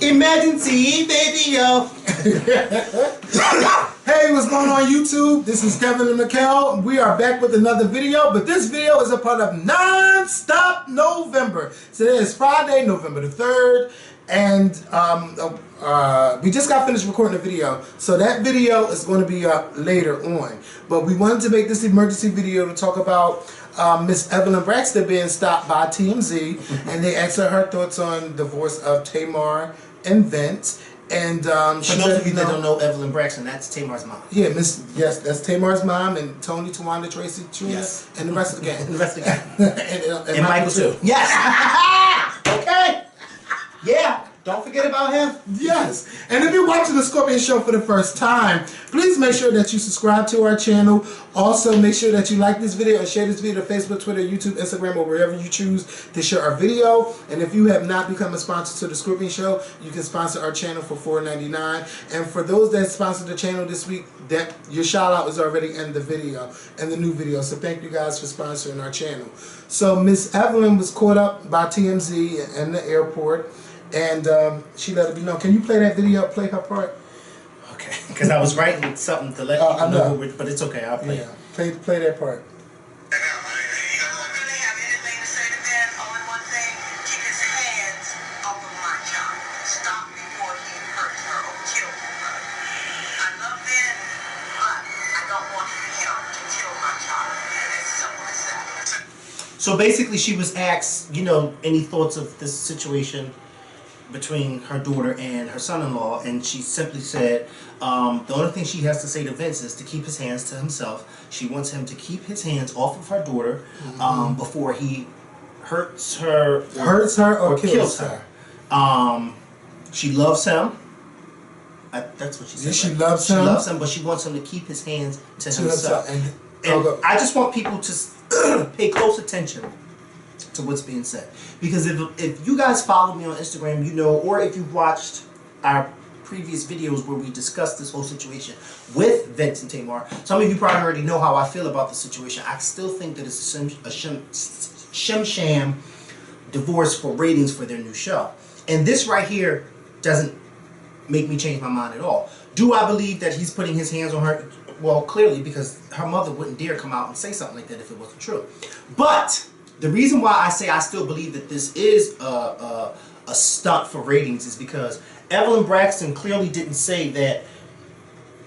Emergency video. Hey, what's going on YouTube? This is Kevin and Mikkel. We are back with another video, but this video is a part of Nonstop November. Today is Friday, November the 3rd, and we just got finished recording a video, so that video is going to be up later on. But we wanted to make this emergency video to talk about Miss Evelyn Braxton being stopped by TMZ, and they asked her thoughts on divorce of Tamar and Vince. And for those of you that don't know Evelyn Braxton, that's Tamar's mom. Yeah, yes, that's Tamar's mom, and Tony, Tawanda, Tracy, Trina, yes, and the rest of the gang. And the rest of the gang. and Michael too. Yes. Okay. Yeah. Don't forget about him. Yes. And if you're watching the Scorpion Show for the first time, please make sure that you subscribe to our channel. Also, make sure that you like this video and share this video to Facebook, Twitter, YouTube, Instagram, or wherever you choose to share our video. And if you have not become a sponsor to the Scorpion Show, you can sponsor our channel for $4.99. And for those that sponsored the channel this week, that your shout out is already in the video, in the new video. So thank you guys for sponsoring our channel. So Miss Evelyn was caught up by TMZ in the airport. And she let it be known. Can you play that video, play her part? Okay. Because I was writing something to let people know, but it's okay. I'll play it. Play that part. So basically she was asked, you know, any thoughts of this situation between her daughter and her son-in-law, and she simply said the only thing she has to say to Vince is to keep his hands to himself. She wants him to keep his hands off of her daughter before he hurts her or kills her. She loves him. That's what she said. She loves him. She loves him, but she wants him to keep his hands to himself. And I just want people to pay close attention to what's being said, because if you guys follow me on Instagram, you know, or if you've watched our previous videos where we discussed this whole situation with Vince and Tamar, some of you probably already know how I feel about the situation. I still think that it's a sham divorce for ratings for their new show, and this right here doesn't make me change my mind at all. Do I believe that he's putting his hands on her? Well, clearly, because her mother wouldn't dare come out and say something like that if it wasn't true. But the reason why I say I still believe that this is a stunt for ratings is because Evelyn Braxton clearly didn't say that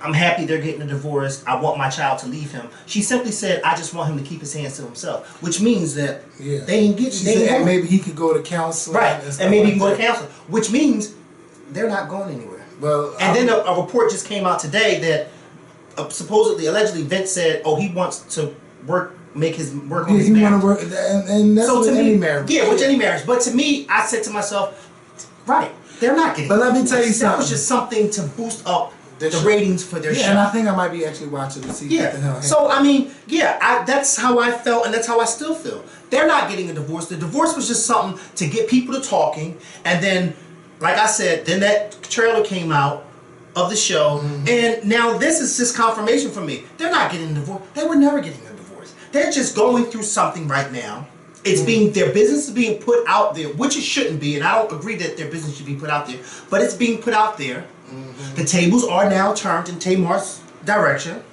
I'm happy they're getting a divorce, I want my child to leave him. She simply said, I just want him to keep his hands to himself, which means that they ain't getting. She said maybe he could go to counseling. Right, and maybe he can go to counseling, which means they're not going anywhere. Well, and then a report just came out today that supposedly, allegedly, Vince said, oh, he wants to make his work on his marriage. Want to work, and that's with any marriage. Yeah, with any marriage. But to me, I said to myself, right, they're not getting. But let me tell you something. That was just something to boost up the ratings for their show. And I think I might be actually watching to see what the hell. So I mean, that's how I felt, and that's how I still feel. They're not getting a divorce. The divorce was just something to get people to talking, and then, like I said, then that trailer came out of the show, and now this is just confirmation for me. They're not getting a divorce. They were never getting a divorce. They're just going through something right now. It's their business is being put out there, which it shouldn't be, and I don't agree that their business should be put out there, but it's being put out there. The tables are now turned in Tamar's direction.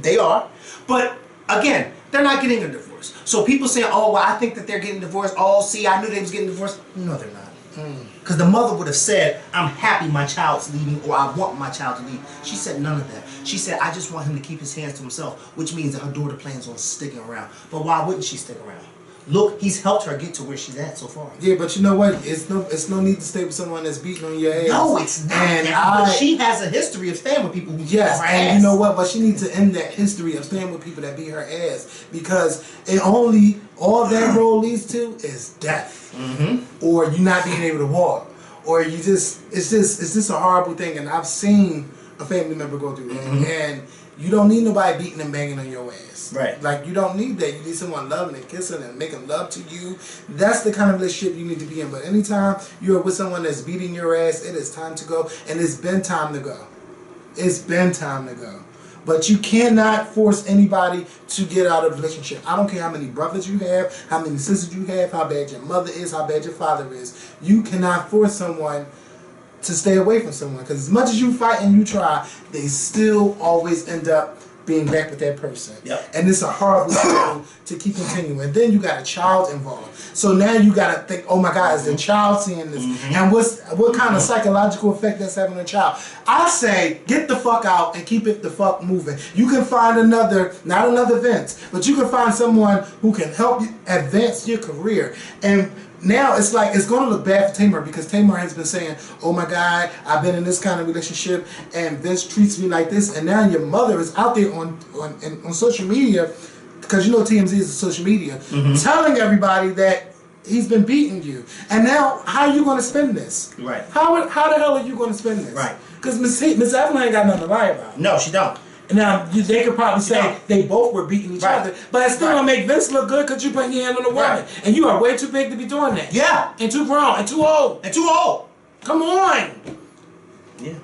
They are. But again, they're not getting a divorce. So people saying, oh, well, I think that they're getting divorced. Oh, see, I knew they was getting divorced. No, they're not. Because the mother would have said, I'm happy my child's leaving, or I want my child to leave. She said none of that. She said, I just want him to keep his hands to himself, which means that her daughter plans on sticking around. But why wouldn't she stick around? Look, he's helped her get to where she's at so far. Yeah, but you know what? It's no need to stay with someone that's beating on your ass. No, it's not. But she has a history of staying with people who beat on her ass. And you know what? But she needs to end that history of staying with people that beat her ass, because all that road leads to is death, or you not being able to walk, or it's just a horrible thing. And I've seen a family member go through that, and you don't need nobody beating and banging on your ass. Right. Like, you don't need that. You need someone loving and kissing and making love to you. That's the kind of relationship you need to be in. But anytime you're with someone that's beating your ass, it is time to go. And it's been time to go. It's been time to go. But you cannot force anybody to get out of a relationship. I don't care how many brothers you have, how many sisters you have, how bad your mother is, how bad your father is. You cannot force someone to stay away from someone. Because as much as you fight and you try, they still always end up being back with that person. Yep. And it's a horrible cycle to keep continuing. And then you got a child involved. So now you got to think, oh my God, is the child seeing this? And what kind of psychological effect that's having on a child? I say, get the fuck out and keep it the fuck moving. You can find another, not another Vince, but you can find someone who can help you advance your career. And now it's like, it's going to look bad for Tamar because Tamar has been saying, oh my God, I've been in this kind of relationship and Vince treats me like this. And now your mother is out there on social media, because you know TMZ is social media, telling everybody that he's been beating you. And now, how are you going to spend this? Right. How the hell are you going to spend this? Right. Because Miss Evelyn ain't got nothing to lie about. No, she don't. Now, they could probably say they both were beating each other, but it's still going to make Vince look good because you put your hand on a woman. Right. And you are way too big to be doing that. Yeah. And too grown. And too old. And too old. Come on. Yeah.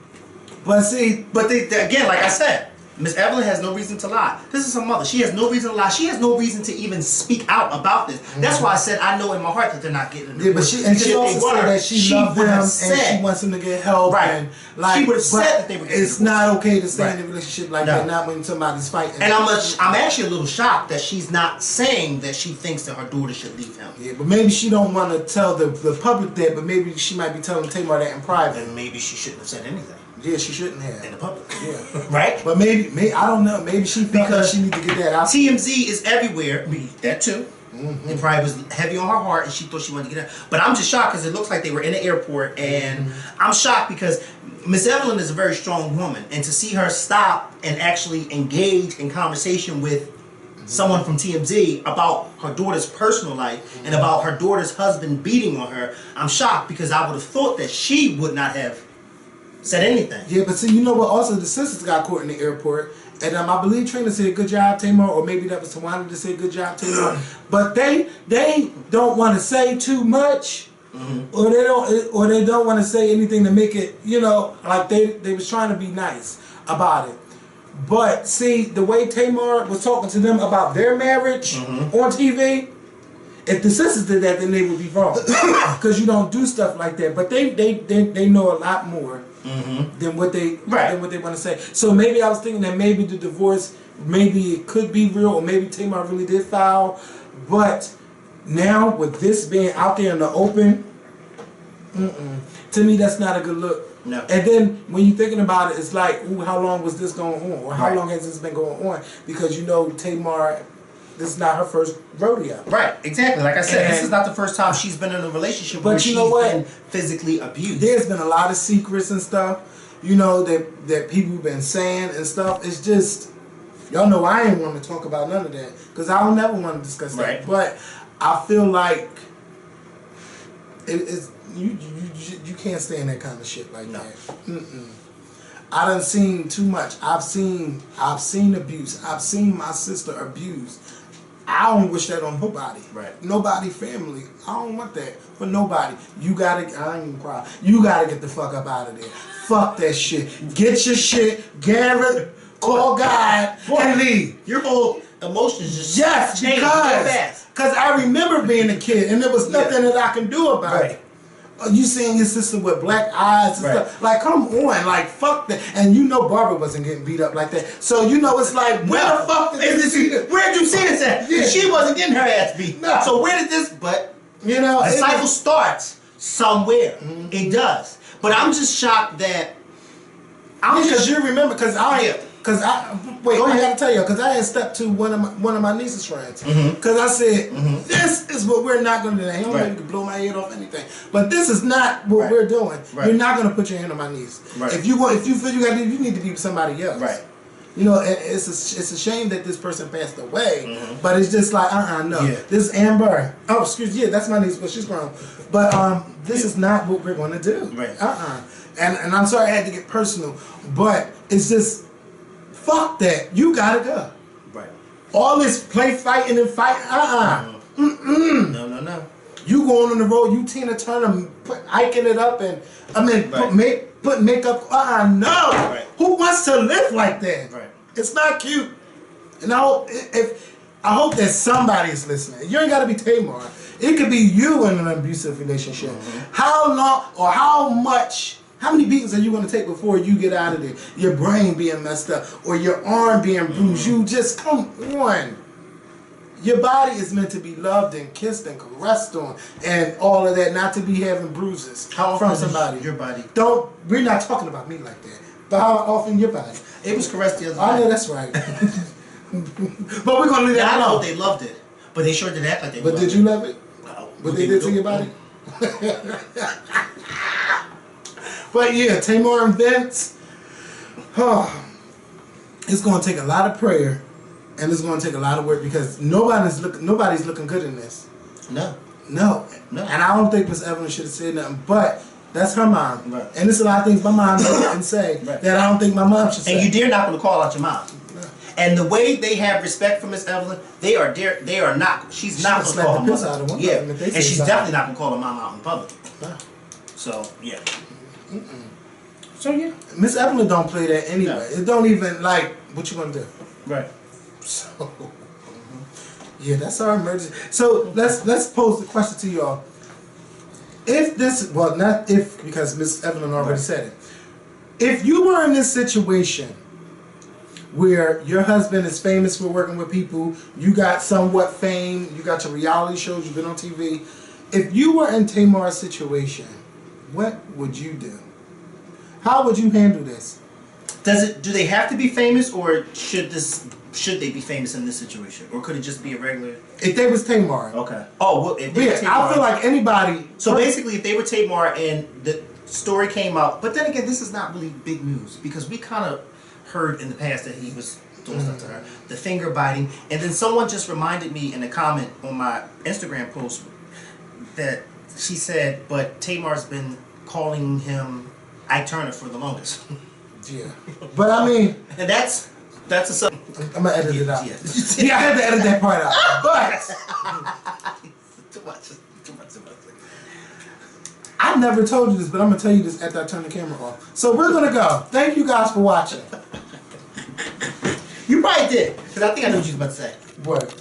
But see, but they, again, like I said, Miss Evelyn has no reason to lie. This is her mother. She has no reason to lie. She has no reason to even speak out about this. That's why I said I know in my heart that they're not getting it. Yeah, but she also said that she loved them and she wants them to get help. Right. And like, she would have said that they were getting it's not okay to stay in a relationship like that, not when somebody's fighting. And I'm actually a little shocked that she's not saying that she thinks that her daughter should leave him. Yeah, but maybe she don't want to tell the public that, but maybe she might be telling Tamar that in private. And maybe she shouldn't have said anything. Yeah, she shouldn't have. In the public. Yeah. Right? But maybe, I don't know, maybe she felt like she need to get that out. TMZ is everywhere. That too. It probably was heavy on her heart and she thought she wanted to get out. But I'm just shocked because it looks like they were in the airport and I'm shocked because Miss Evelyn is a very strong woman and to see her stop and actually engage in conversation with someone from TMZ about her daughter's personal life and about her daughter's husband beating on her, I'm shocked because I would have thought that she would not have said anything. Yeah, but see, you know what? Also, the sisters got caught in the airport, and I believe Trina said good job, Tamar, or maybe that was Tawana that said good job, Tamar. But they don't want to say too much, or they don't want to say anything to make it, you know, like they was trying to be nice about it. But see, the way Tamar was talking to them about their marriage on TV. If the sisters did that, then they would be wrong, because you don't do stuff like that. But they know a lot more than what they want to say. So maybe I was thinking that maybe the divorce, maybe it could be real, or maybe Tamar really did foul. But now with this being out there in the open, to me that's not a good look. No. And then when you're thinking about it, it's like, ooh, how long was this going on, or how long has this been going on? Because you know Tamar. This is not her first rodeo. Right, exactly. Like I said, this is not the first time she's been in a relationship where she's been physically abused. There's been a lot of secrets and stuff, you know, that people have been saying and stuff. It's just, y'all know I ain't want to talk about none of that because I don't never want to discuss that. But I feel like it's you can't stand that kind of shit like that. I done seen too much. I've seen abuse. I've seen my sister abused. I don't wish that on nobody. Right. Nobody family. I don't want that for nobody. You gotta, I ain't even cry. You gotta get the fuck up out of there. Fuck that shit. Get your shit, Garrett, call God, and leave. Your whole emotions just changed so fast. Because I remember being a kid and there was nothing that I can do about it. You seeing your sister with black eyes and stuff. Like, come on. Like, fuck that. And you know Barbara wasn't getting beat up like that. So, you know, it's like, where the fuck did you see this? Where did you see this at? Yeah. She wasn't getting her ass beat. No. So where did this, but, you know, the cycle starts somewhere. It does. But I'm just shocked that, because you remember, because I gotta tell you, because I had stepped to one of my niece's friends, because I said, this is what we're not gonna do. He don't know you can blow my head off anything, but this is not what we're doing. You're not gonna put your hand on my niece. If you feel you gotta, you need to be with somebody else. You know, it's a shame that this person passed away, but it's just like, no. This is Amber. Oh, excuse me. Yeah, that's my niece, but she's grown. But this is not what we're gonna do. And I'm sorry I had to get personal, but it's just, fuck that. You gotta go. All this fighting and fighting. No. You going on the road, you Tina Turner, hiking it up, and put makeup. No. Who wants to live like that? It's not cute. And I hope that somebody is listening. You ain't gotta be Tamar. It could be you in an abusive relationship. How long or how much How many beatings are you going to take before you get out of there? Your brain being messed up or your arm being bruised. You just, come on. Your body is meant to be loved and kissed and caressed on and all of that, not to be having bruises from somebody. Your body? We're not talking about me like that. But how often your body? It was caressed the other I night. know that's right. But we're going to leave that alone. I know they loved it. But they sure did act like they loved it. But did you love it? No. What they did to your body? But yeah, Tamar and Vince, it's going to take a lot of prayer, and it's going to take a lot of work because nobody's looking good in this. No. And I don't think Miss Evelyn should have said nothing, but that's her mom. Right. And there's a lot of things my mom can say that I don't think my mom should say. And you dare not going to call out your mom. No. And the way they have respect for Miss Evelyn, they are not. She's not going to call her mother. Yeah, and she's definitely not going to call her mom out in public. No. So yeah. So yeah, Miss Evelyn don't play that anyway. No. It don't even like what you gonna do. Right. So yeah, that's our emergency. So let's pose the question to y'all. If this, well, not if, because Miss Evelyn already said it. If you were in this situation where your husband is famous for working with people, you got somewhat fame, you got your reality shows, you've been on TV. If you were in Tamar's situation, what would you do? How would you handle this? Do they have to be famous, or should they be famous in this situation, or could it just be a regular? If they was Tamar. Okay. Oh, well, if they were Tamar, I feel like anybody. So basically, if they were Tamar and the story came out, but then again, this is not really big news because we kind of heard in the past that he was doing stuff to her, the finger biting, and then someone just reminded me in a comment on my Instagram post that she said, but Tamar's been calling him Ike Turner for the longest. Yeah, but I mean, and that's a something. I'm gonna edit it out. Yeah. I had to edit that part out. But too much. I never told you this, but I'm gonna tell you this after I turn the camera off. So we're gonna go. Thank you guys for watching. You probably did, because I think I knew what you was about to say. What?